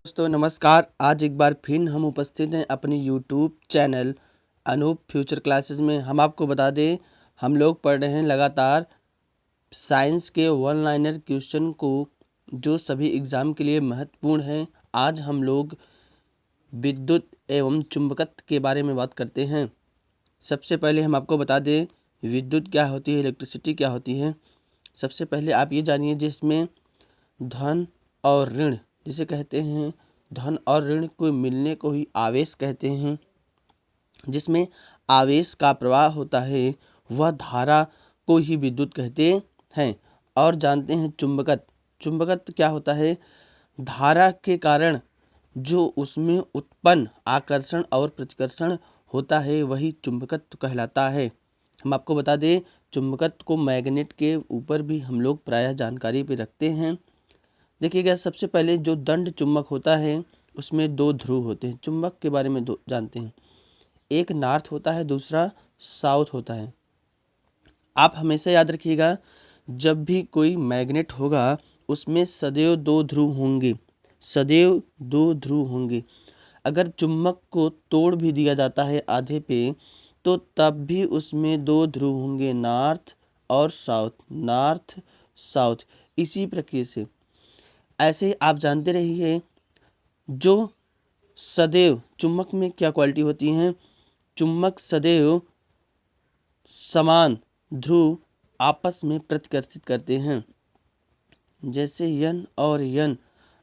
दोस्तों नमस्कार। आज एक बार फिर हम उपस्थित हैं अपने YouTube channel Anoop future classes में। हम आपको बता दें, हम लोग पढ़ रहे हैं लगातार साइंस के वन लाइनर क्वेश्चन को, जो सभी एग्ज़ाम के लिए महत्वपूर्ण हैं। आज हम लोग विद्युत एवं चुंबकत्व के बारे में बात करते हैं। सबसे पहले हम आपको बता दें विद्युत क्या होती है, इलेक्ट्रिसिटी क्या होती है। सबसे पहले आप ये जानिए, जिसमें धन और ऋण जिसे कहते हैं, धन और ऋण को मिलने को ही आवेश कहते हैं। जिसमें आवेश का प्रवाह होता है वह धारा को ही विद्युत कहते हैं। और जानते हैं चुंबकत्व। चुंबकत्व क्या होता है? धारा के कारण जो उसमें उत्पन्न आकर्षण और प्रतिकर्षण होता है वही चुंबकत्व कहलाता है। हम आपको बता दें, चुंबकत्व को मैग्नेट के ऊपर भी हम लोग प्रायः जानकारी पे रखते हैं। देखिएगा, सबसे पहले जो दंड चुंबक होता है उसमें दो ध्रुव होते हैं। चुंबक के बारे में दो जानते हैं, एक नॉर्थ होता है, दूसरा साउथ होता है। आप हमेशा याद रखिएगा, जब भी कोई मैग्नेट होगा उसमें सदैव दो ध्रुव होंगे, सदैव दो ध्रुव होंगे। अगर चुंबक को तोड़ भी दिया जाता है आधे पे, तो तब भी उसमें दो ध्रुव होंगे, नॉर्थ और साउथ, नॉर्थ साउथ। इसी प्रक्रिया से ऐसे ही आप जानते रहिए, जो सदैव चुंबक में क्या क्वालिटी होती हैं, चुंबक सदैव समान ध्रुव आपस में प्रतिकर्षित करते हैं। जैसे यन और यन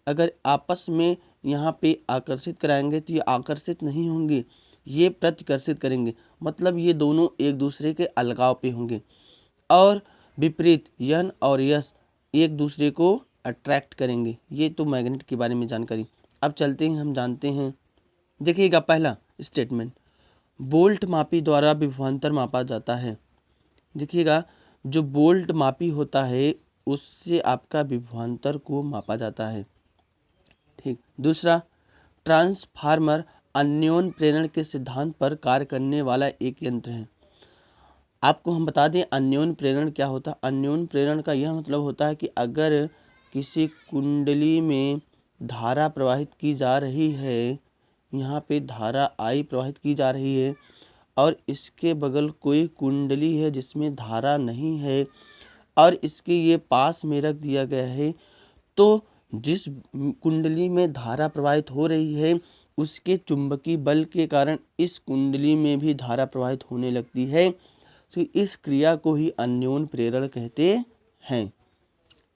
अगर आपस में यहाँ पे आकर्षित कराएंगे तो ये आकर्षित नहीं होंगे, ये प्रतिकर्षित करेंगे। मतलब ये दोनों एक दूसरे के अलगाव पे होंगे। और विपरीत यन और यस एक दूसरे को अट्रैक्ट करेंगे। ये तो मैग्नेट के बारे में जानकारी। अब चलते हैं, हम जानते हैं। देखिएगा, पहला स्टेटमेंट, बोल्ट मापी द्वारा विभवांतर मापा जाता है। देखिएगा, जो बोल्ट मापी होता है उससे आपका विभवांतर को मापा जाता है। ठीक। दूसरा, ट्रांसफार्मर अन्योन प्रेरण के सिद्धांत पर कार्य करने वाला एक यंत्र है। आपको हम बता दें अन्योन प्रेरण क्या होता है। अन्योन प्रेरण का यह मतलब होता है कि अगर किसी कुंडली में धारा प्रवाहित की जा रही है, यहाँ पे धारा आई प्रवाहित की जा रही है, और इसके बगल कोई कुंडली है जिसमें धारा नहीं है और इसके ये पास में रख दिया गया है, तो जिस कुंडली में धारा प्रवाहित हो रही है उसके चुंबकीय बल के कारण इस कुंडली में भी धारा प्रवाहित होने लगती है। तो इस क्रिया को ही अन्योन प्रेरण कहते हैं।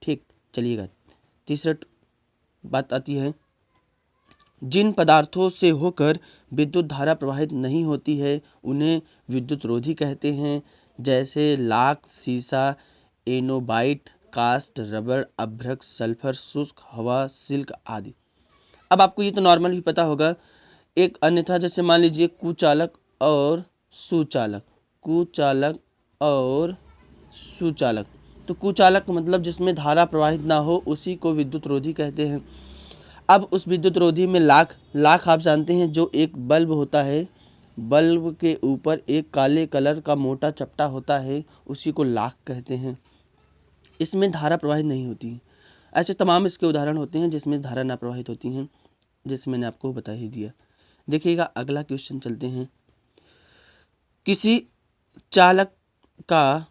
ठीक, चलिएगा। तीसरा बात आती है, जिन पदार्थों से होकर विद्युत धारा प्रवाहित नहीं होती है उन्हें विद्युत रोधी कहते हैं। जैसे लाख, शीशा, एनोबाइट, कास्ट, रबर, अभ्रक, सल्फर, शुष्क हवा, सिल्क आदि। अब आपको ये तो नॉर्मल ही पता होगा। एक अन्यथा जैसे मान लीजिए कुचालक और सुचालक, कुचालक और सुचालक। तो कुचालक मतलब जिसमें धारा प्रवाहित ना हो उसी को विद्युत रोधी कहते हैं। अब उस विद्युत रोधी में लाख आप जानते हैं, जो एक बल्ब होता है, बल्ब के ऊपर एक काले कलर का मोटा चपटा होता है, उसी को लाख कहते हैं। इसमें धारा प्रवाहित नहीं होती है। ऐसे तमाम इसके उदाहरण होते हैं जिसमें धारा ना प्रवाहित होती हैं, जैसे मैंने आपको बता ही दिया। देखिएगा, अगला क्वेश्चन चलते हैं। किसी चालक का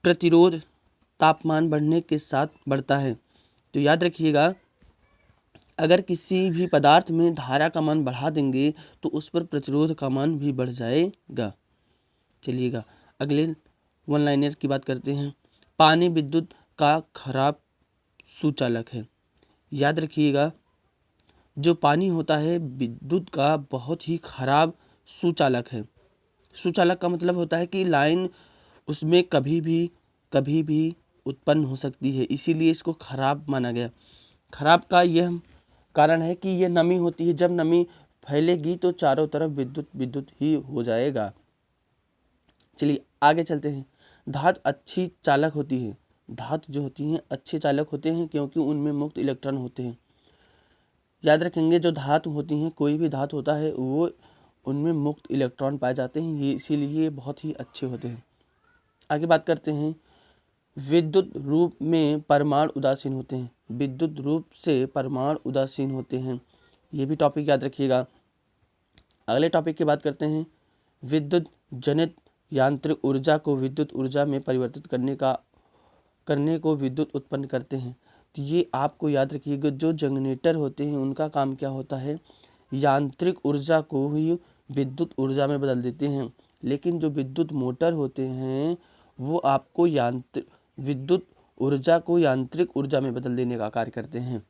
प्रतिरोध तापमान बढ़ने के साथ बढ़ता है। तो याद रखिएगा, अगर किसी भी पदार्थ में धारा का मान बढ़ा देंगे तो उस पर प्रतिरोध का मान भी बढ़ जाएगा। चलिएगा, अगले वन लाइनर की बात करते हैं। पानी विद्युत का खराब सुचालक है। याद रखिएगा, जो पानी होता है विद्युत का बहुत ही खराब सुचालक है। सुचालक का मतलब होता है कि लाइन उसमें कभी भी उत्पन्न हो सकती है, इसीलिए इसको खराब माना गया। खराब का यह कारण है कि यह नमी होती है, जब नमी फैलेगी तो चारों तरफ विद्युत ही हो जाएगा। चलिए आगे चलते हैं। धातु अच्छी चालक होती है। धातु जो होती हैं अच्छे चालक होते हैं क्योंकि उनमें मुक्त इलेक्ट्रॉन होते हैं। याद रखेंगे, जो धातु होती हैं, कोई भी धातु होता है वो उनमें मुक्त इलेक्ट्रॉन पाए जाते हैं, ये इसीलिए बहुत ही अच्छे होते हैं। आगे बात करते हैं, विद्युत रूप में परमाणु उदासीन होते हैं। विद्युत रूप से परमाणु उदासीन होते हैं। ये भी टॉपिक याद रखिएगा। अगले टॉपिक की बात करते हैं। विद्युत जनित यांत्रिक ऊर्जा को विद्युत ऊर्जा में परिवर्तित करने को विद्युत उत्पन्न करते हैं। तो ये आपको याद रखिएगा, जो जनरेटर होते हैं उनका काम क्या होता है, यांत्रिक ऊर्जा को ही विद्युत ऊर्जा में बदल देते हैं। लेकिन जो विद्युत मोटर होते हैं वो आपको विद्युत ऊर्जा को यांत्रिक ऊर्जा में बदल देने का कार्य करते हैं।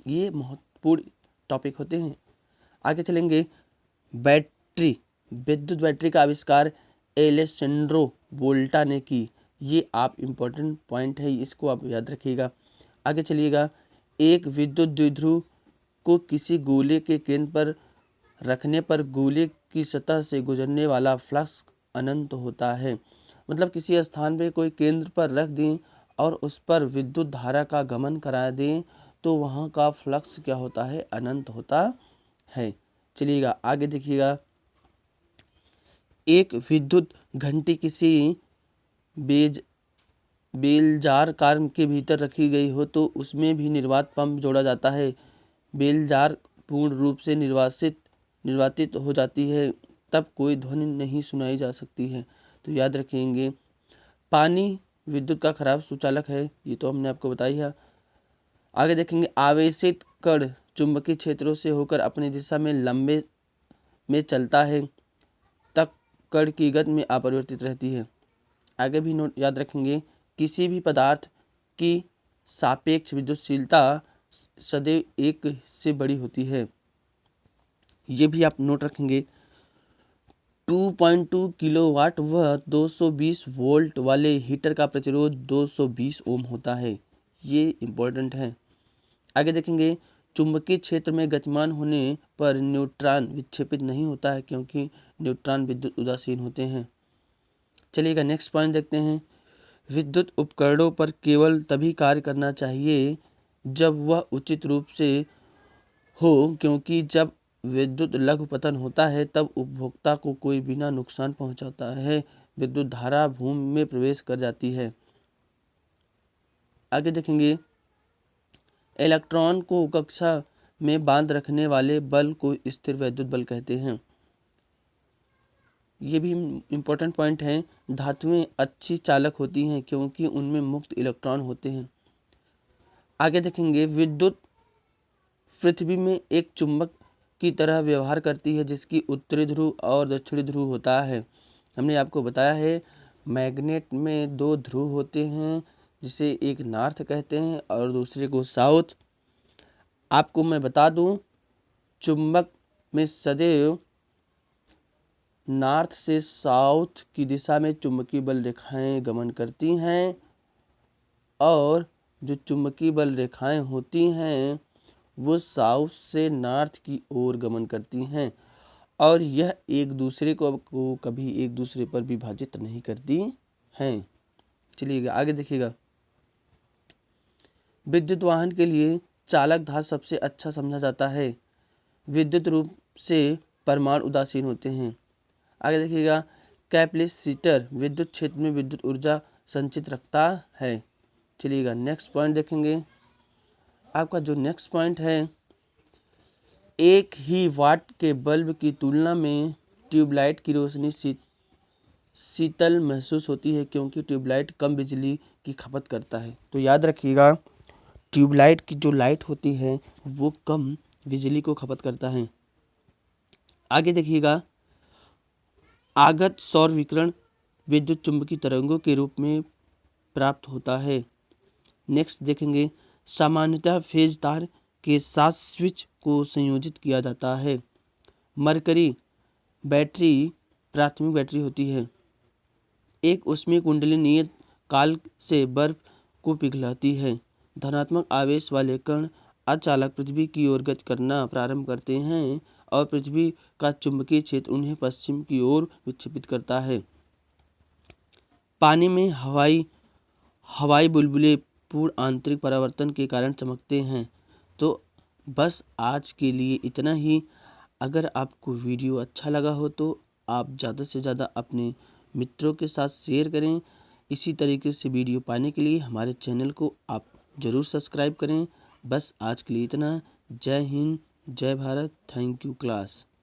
ये महत्वपूर्ण टॉपिक होते हैं। आगे चलेंगे। बैटरी, विद्युत बैटरी का आविष्कार एलेसेंड्रो वोल्टा ने की। ये आप इम्पोर्टेंट पॉइंट है, इसको आप याद रखिएगा। आगे चलिएगा। एक विद्युत द्विध्रुव को किसी गोले के केंद्र पर रखने पर गोले की सतह से गुजरने वाला फ्लक्स अनंत होता है। मतलब किसी स्थान पे कोई केंद्र पर रख दें और उस पर विद्युत धारा का गमन करा दें तो वहाँ का फ्लक्स क्या होता है, अनंत होता है। चलिएगा आगे देखिएगा। एक विद्युत घंटी किसी बेलजार कार के भीतर रखी गई हो तो उसमें भी निर्वात पंप जोड़ा जाता है। बेलजार पूर्ण रूप से निर्वातित हो जाती है, तब कोई ध्वनि नहीं सुनाई जा सकती है। तो याद रखेंगे। पानी विद्युत का खराब सुचालक है, ये तो हमने आपको बताई है। आगे देखेंगे। आवेशित कण चुंबकीय क्षेत्रों से होकर अपनी दिशा में लंबे में चलता है, तब कण की गति में अपरिवर्तित रहती है। आगे भी नोट याद रखेंगे। किसी भी पदार्थ की सापेक्ष विद्युतशीलता सदैव 1 से बड़ी होती है। ये भी आप नोट रखेंगे। 2.2 किलोवाट व 220 वोल्ट वाले हीटर का प्रतिरोध 220 ओम होता है। ये इम्पोर्टेंट है। आगे देखेंगे। चुंबकीय क्षेत्र में गतिमान होने पर न्यूट्रॉन विक्षेपित नहीं होता है, क्योंकि न्यूट्रॉन विद्युत उदासीन होते हैं। चलिएगा नेक्स्ट पॉइंट देखते हैं। विद्युत उपकरणों पर केवल तभी कार्य करना चाहिए जब वह उचित रूप से हो, क्योंकि जब विद्युत लघुपतन होता है तब उपभोक्ता को कोई बिना नुकसान पहुंचाता है विद्युत धारा भूमि में प्रवेश कर जाती है। आगे देखेंगे। इलेक्ट्रॉन को कक्षा में बांध रखने वाले बल को स्थिर वैद्युत बल कहते हैं। ये भी इम्पोर्टेंट पॉइंट है। धातुएं अच्छी चालक होती हैं क्योंकि उनमें मुक्त इलेक्ट्रॉन होते हैं। आगे देखेंगे। विद्युत पृथ्वी में एक चुंबक की तरह व्यवहार करती है, जिसकी उत्तरी ध्रुव और दक्षिणी ध्रुव होता है। हमने आपको बताया है मैग्नेट में 2 ध्रुव होते हैं, जिसे एक नॉर्थ कहते हैं और दूसरे को साउथ। आपको मैं बता दूं, चुंबक में सदैव नॉर्थ से साउथ की दिशा में चुंबकीय बल रेखाएं गमन करती हैं, और जो चुंबकीय बल रेखाएं होती हैं वो साउथ से नॉर्थ की ओर गमन करती हैं, और यह एक दूसरे को कभी एक दूसरे पर विभाजित नहीं करती हैं। चलिएगा आगे देखिएगा। विद्युत वाहन के लिए चालक धातु सबसे अच्छा समझा जाता है। विद्युत रूप से परमाणु उदासीन होते हैं। आगे देखिएगा। कैपेसिटर विद्युत क्षेत्र में विद्युत ऊर्जा संचित रखता है। चलिएगा नेक्स्ट पॉइंट देखेंगे। आपका जो नेक्स्ट पॉइंट है, एक ही वाट के बल्ब की तुलना में ट्यूबलाइट की रोशनी शीतल महसूस होती है, क्योंकि ट्यूबलाइट कम बिजली की खपत करता है। तो याद रखिएगा, ट्यूबलाइट की जो लाइट होती है वो कम बिजली को खपत करता है। आगे देखिएगा। आगत सौर विकिरण विद्युत चुंबकीय तरंगों के रूप में प्राप्त होता है। नेक्स्ट देखेंगे। सामान्यतः फेज तार के साथ स्विच को संयोजित किया जाता है। मरकरी बैटरी प्राथमिक बैटरी होती है। एक ऊष्मीय कुंडली नियत काल से बर्फ को पिघलाती है। धनात्मक आवेश वाले कण अचालक पृथ्वी की ओर गति करना प्रारंभ करते हैं और पृथ्वी का चुंबकीय क्षेत्र उन्हें पश्चिम की ओर विक्षेपित करता है। पानी में हवाई बुलबुले पूर्ण आंतरिक परावर्तन के कारण चमकते हैं। तो बस आज के लिए इतना ही। अगर आपको वीडियो अच्छा लगा हो तो आप ज़्यादा से ज़्यादा अपने मित्रों के साथ शेयर करें। इसी तरीके से वीडियो पाने के लिए हमारे चैनल को आप ज़रूर सब्सक्राइब करें। बस आज के लिए इतना। जय हिंद, जय भारत। Thank you class.